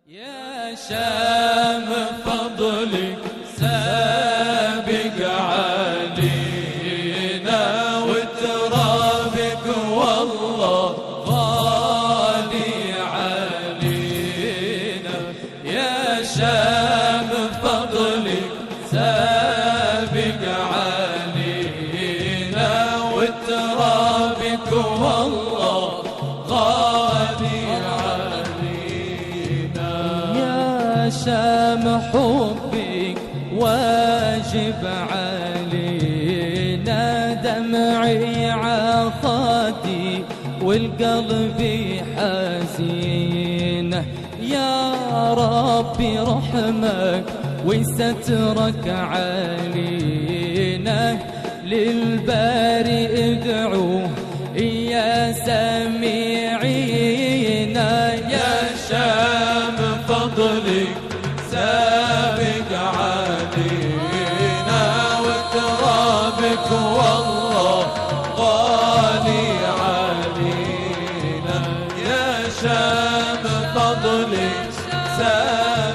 يا شام فضلك سابق علينا، وترابك والله غالي علينا. يا شام فضلك سابق علينا، وترابك والله غالي علينا. يا شام حبك واجب علينا، دمعي عخاتي والقلب حزين. يا ربي رحمك وسترك علينا، للباري ادعوه يا سميعين. يا شام فضلك سابق علينا، وترابك والله غالي علينا. يا شام فضلك سابق